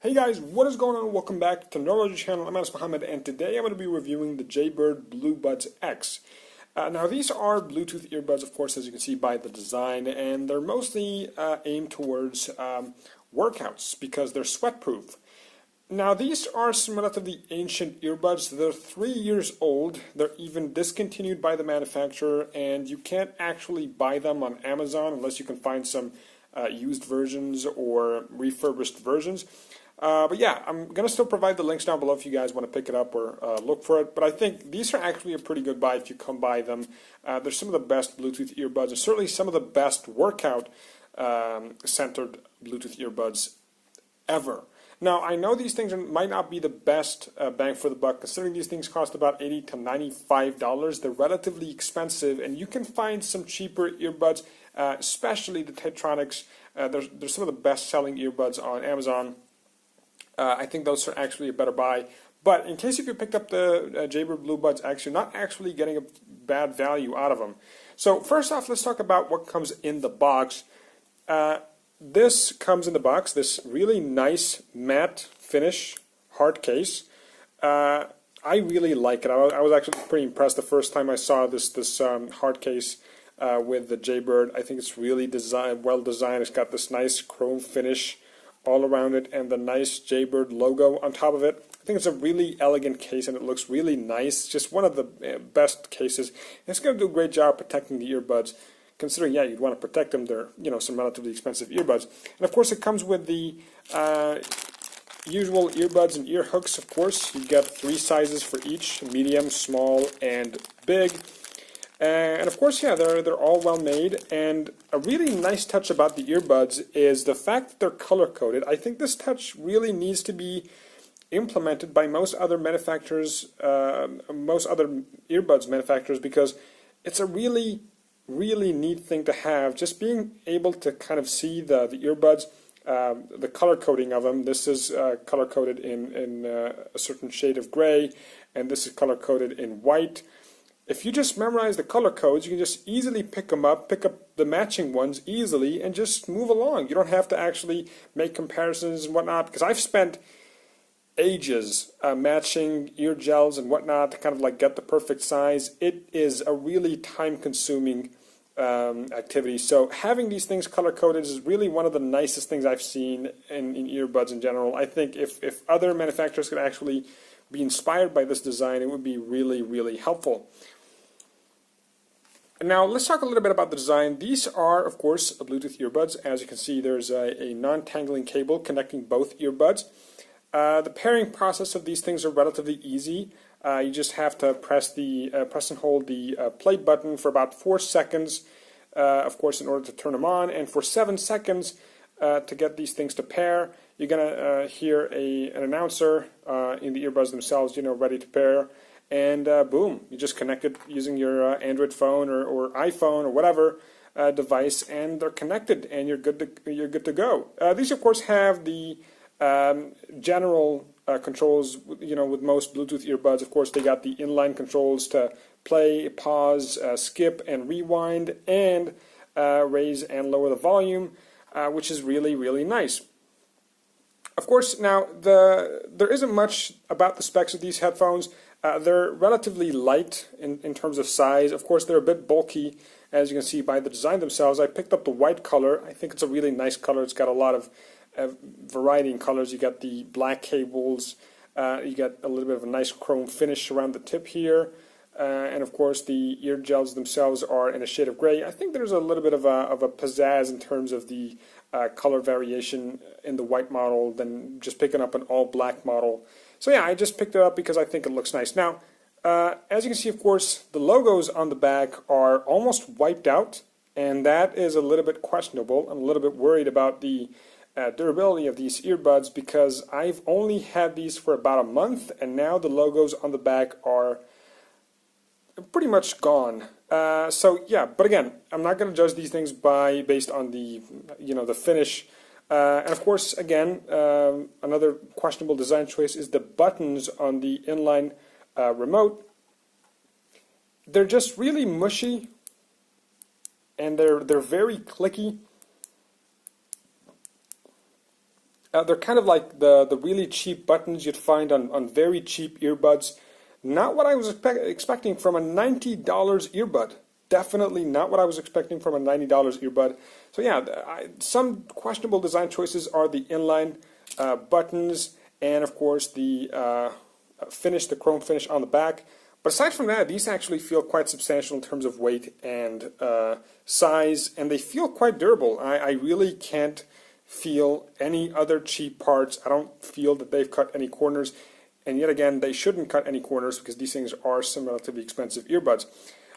Hey guys, what is going on? Welcome back to the Neurology channel. I'm Mohamed, and today I'm going to be reviewing the Jaybird Bluebuds X. Now these are Bluetooth earbuds, of course, as you can see by the design, and they're mostly aimed towards workouts because they're sweat-proof. Now these are some relatively ancient earbuds. They're 3 years old. They're even discontinued by the manufacturer, and you can't actually buy them on Amazon unless you can find some used versions or refurbished versions. But yeah, I'm going to still provide the links down below if you guys want to pick it up or look for it. But I think these are actually a pretty good buy if you come by them. They're some of the best Bluetooth earbuds, and certainly some of the best workout-centered Bluetooth earbuds ever. Now, I know these things might not be the best bang for the buck, considering these things cost about $80 to $95. They're relatively expensive, and you can find some cheaper earbuds, especially the Tetronics. They're some of the best-selling earbuds on Amazon. I think those are actually a better buy. But in case if you picked up the Jaybird Bluebuds X, you're not actually getting a bad value out of them. So first off, let's talk about what comes in the box. This comes in the box, this really nice matte finish hard case. I really like it. I was actually pretty impressed the first time I saw this hard case with the Jaybird. I think it's really well designed. It's got this nice chrome finish all around it and the nice Jaybird logo on top of it. I think it's a really elegant case and it looks really nice. Just one of the best cases. And it's going to do a great job protecting the earbuds, considering, yeah, you'd want to protect them. They're, some relatively expensive earbuds. And of course it comes with the usual earbuds and ear hooks, of course. You get 3 sizes for each: medium, small, and big. And of course, yeah, they're all well made. And a really nice touch about the earbuds is the fact that they're color coded. I think this touch really needs to be implemented by most other manufacturers, most other earbuds manufacturers, because it's a really neat thing to have. Just being able to kind of see the earbuds, the color coding of them. This is color coded in a certain shade of gray, and this is color coded in white. If you just memorize the color codes, you can just easily pick up the matching ones easily and just move along. You don't have to actually make comparisons and whatnot, because I've spent ages matching ear gels and whatnot to kind of like get the perfect size. It is a really time-consuming activity. So having these things color-coded is really one of the nicest things I've seen in earbuds in general. I think if other manufacturers could actually be inspired by this design, it would be really helpful. Now let's talk a little bit about the design. These are, of course, Bluetooth earbuds. As you can see, there's a non-tangling cable connecting both earbuds. The pairing process of these things are relatively easy. You just have to press and hold the play button for about 4 seconds, of course, in order to turn them on, and for 7 seconds to get these things to pair. You're gonna hear an announcer in the earbuds themselves, ready to pair. And boom, you just connect it using your Android phone or iPhone or whatever device, and they're connected, and you're good to go. These, of course, have the general controls. With most Bluetooth earbuds, of course, they got the inline controls to play, pause, skip, and rewind, and raise and lower the volume, which is really nice. Of course, now there isn't much about the specs of these headphones. They're relatively light in terms of size. Of course, they're a bit bulky, as you can see by the design themselves. I picked up the white color. I think it's a really nice color. It's got a lot of variety in colors. You got the black cables. You got a little bit of a nice chrome finish around the tip here. And of course, the ear gels themselves are in a shade of gray. I think there's a little bit of a pizzazz in terms of the color variation in the white model than just picking up an all-black model. So yeah, I just picked it up because I think it looks nice. Now, as you can see, of course, the logos on the back are almost wiped out, and that is a little bit questionable. I'm a little bit worried about the durability of these earbuds, because I've only had these for about a month, and now the logos on the back are pretty much gone. So yeah, but again, I'm not going to judge these things based on the the finish. And of course, again, another questionable design choice is the buttons on the inline remote. They're just really mushy, and they're very clicky. They're kind of like the really cheap buttons you'd find on very cheap earbuds. Not what I was expecting from a $90 earbud. Definitely not what I was expecting from a $90 earbud. So yeah, some questionable design choices are the inline buttons and of course the finish, the chrome finish on the back. But aside from that, these actually feel quite substantial in terms of weight and size, and they feel quite durable. I really can't feel any other cheap parts. I don't feel that they've cut any corners, and yet again, they shouldn't cut any corners because these things are some relatively expensive earbuds.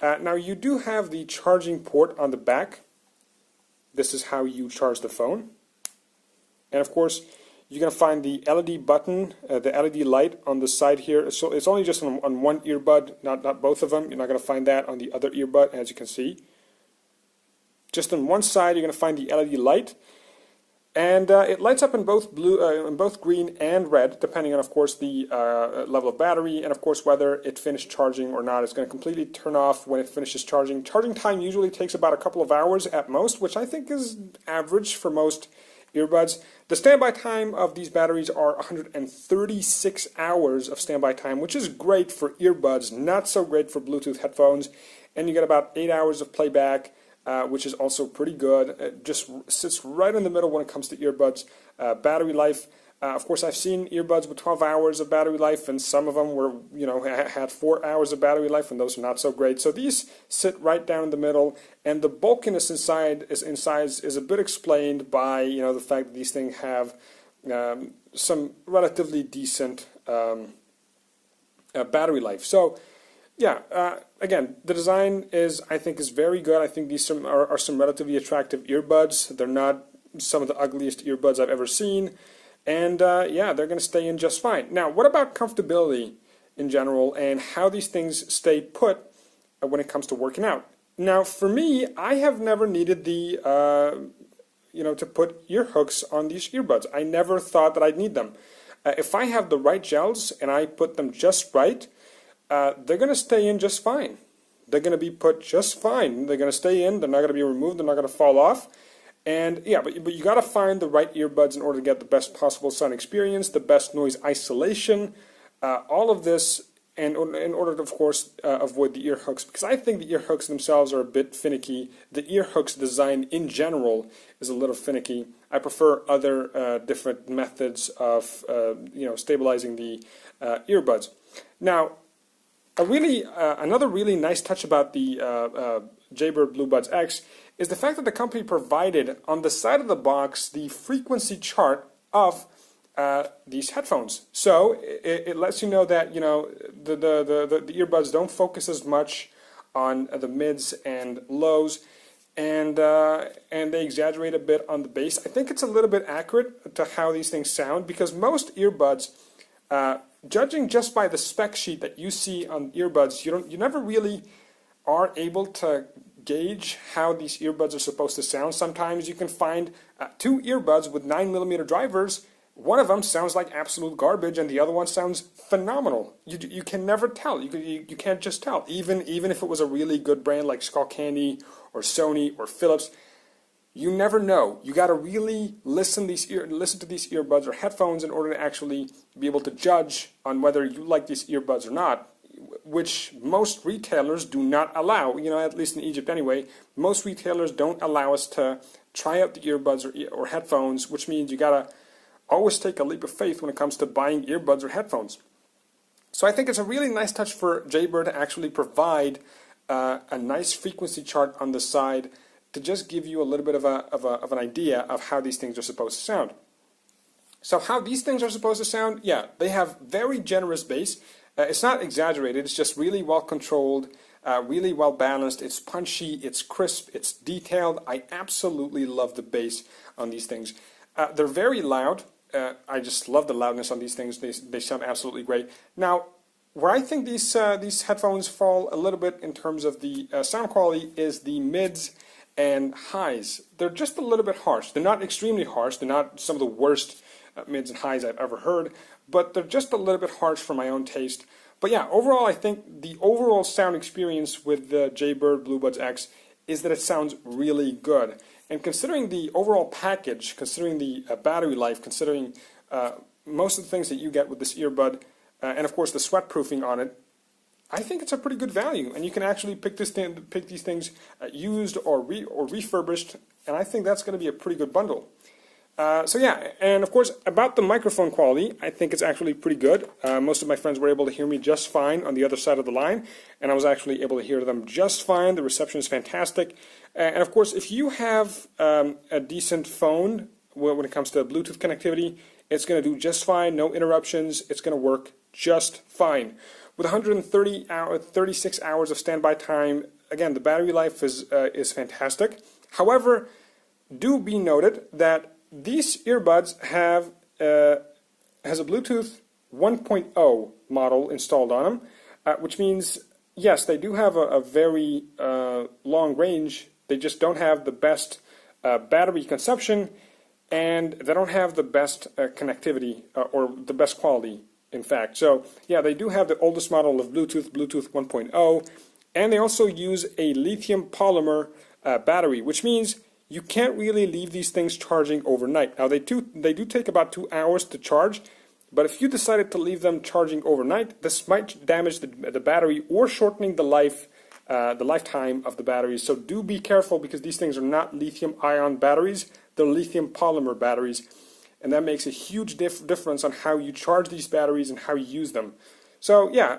Now you do have the charging port on the back. This is how you charge the phone. And of course, you're going to find the LED button, the LED light on the side here. So it's only just on one earbud, not both of them. You're not going to find that on the other earbud, as you can see. Just on one side, you're going to find the LED light. And it lights up in both green and red, depending on, of course, the level of battery and, of course, whether it finished charging or not. It's going to completely turn off when it finishes charging. Charging time usually takes about a couple of hours at most, which I think is average for most earbuds. The standby time of these batteries are 136 hours of standby time, which is great for earbuds, not so great for Bluetooth headphones. And you get about 8 hours of playback, which is also pretty good. It just sits right in the middle when it comes to earbuds. Battery life, of course, I've seen earbuds with 12 hours of battery life, and some of them were, had 4 hours of battery life, and those are not so great. So these sit right down in the middle, and the bulkiness inside is a bit explained by the fact that these things have some relatively decent battery life. So yeah, again, the design I think is very good. I think these are some relatively attractive earbuds. They're not some of the ugliest earbuds I've ever seen. And yeah, they're going to stay in just fine. Now, what about comfortability in general and how these things stay put when it comes to working out? Now, for me, I have never needed the, to put ear hooks on these earbuds. I never thought that I'd need them. If I have the right gels and I put them just right, they're going to stay in just fine. They're going to be put just fine. They're going to stay in. They're not going to be removed. They're not going to fall off. And yeah, but you got to find the right earbuds in order to get the best possible sound experience, the best noise isolation, all of this, and in order to, of course, avoid the ear hooks, because I think the ear hooks themselves are a bit finicky. The ear hooks design in general is a little finicky. I prefer other different methods of stabilizing the earbuds. Now, another really nice touch about the Jaybird Bluebuds X is the fact that the company provided on the side of the box the frequency chart of these headphones. So it lets you know that the earbuds don't focus as much on the mids and lows, and they exaggerate a bit on the bass. I think it's a little bit accurate to how these things sound, because most earbuds, judging just by the spec sheet that you see on earbuds, you never really are able to gauge how these earbuds are supposed to sound. Sometimes you can find 2 earbuds with 9mm drivers. One of them sounds like absolute garbage, and the other one sounds phenomenal. You can never tell. You can't just tell. Even if it was a really good brand like Skullcandy or Sony or Philips, you never know. You got to really listen to these earbuds or headphones in order to actually be able to judge on whether you like these earbuds or not, which most retailers do not allow, at least in Egypt anyway. Most retailers don't allow us to try out the earbuds or headphones, which means you gotta always take a leap of faith when it comes to buying earbuds or headphones. So I think it's a really nice touch for Jaybird to actually provide a nice frequency chart on the side to just give you a little bit of an idea of how these things are supposed to sound. So how these things are supposed to sound, yeah, they have very generous bass. It's not exaggerated, it's just really well controlled, really well balanced, it's punchy, it's crisp, it's detailed. I absolutely love the bass on these things. They're very loud. I just love the loudness on these things. They sound absolutely great. Now, where I think these headphones fall a little bit in terms of the sound quality is the mids and highs. They're just a little bit harsh. They're not extremely harsh. They're not some of the worst mids and highs I've ever heard, but they're just a little bit harsh for my own taste. But yeah, overall, I think the overall sound experience with the Jaybird Bluebuds X is that it sounds really good. And considering the overall package, considering the battery life, considering most of the things that you get with this earbud, and of course the sweat proofing on it, I think it's a pretty good value. And you can actually pick these things used or refurbished, and I think that's going to be a pretty good bundle. So yeah, and of course about the microphone quality, I think it's actually pretty good. Most of my friends were able to hear me just fine on the other side of the line, and I was actually able to hear them just fine. The reception is fantastic. And of course, if you have a decent phone when it comes to Bluetooth connectivity, it's going to do just fine, no interruptions, it's going to work just fine. With 36 hours of standby time, again, the battery life is fantastic. However, do be noted that these earbuds has a Bluetooth 1.0 model installed on them, which means, yes, they do have a very long range. They just don't have the best battery consumption, and they don't have the best connectivity or the best quality, in fact. So, yeah, they do have the oldest model of Bluetooth 1.0, and they also use a lithium polymer battery, which means you can't really leave these things charging overnight. Now, they do take about 2 hours to charge, but if you decided to leave them charging overnight, this might damage the battery or shortening the lifetime of the batteries. So do be careful, because these things are not lithium-ion batteries, they're lithium polymer batteries, and that makes a huge difference on how you charge these batteries and how you use them. So yeah,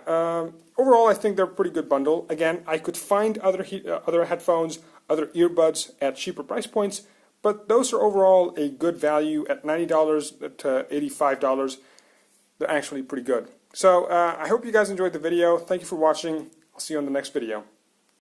overall I think they're a pretty good bundle. Again, I could find other headphones, other earbuds at cheaper price points, but those are overall a good value at $90 to $85. They're actually pretty good. So I hope you guys enjoyed the video. Thank you for watching. I'll see you on the next video.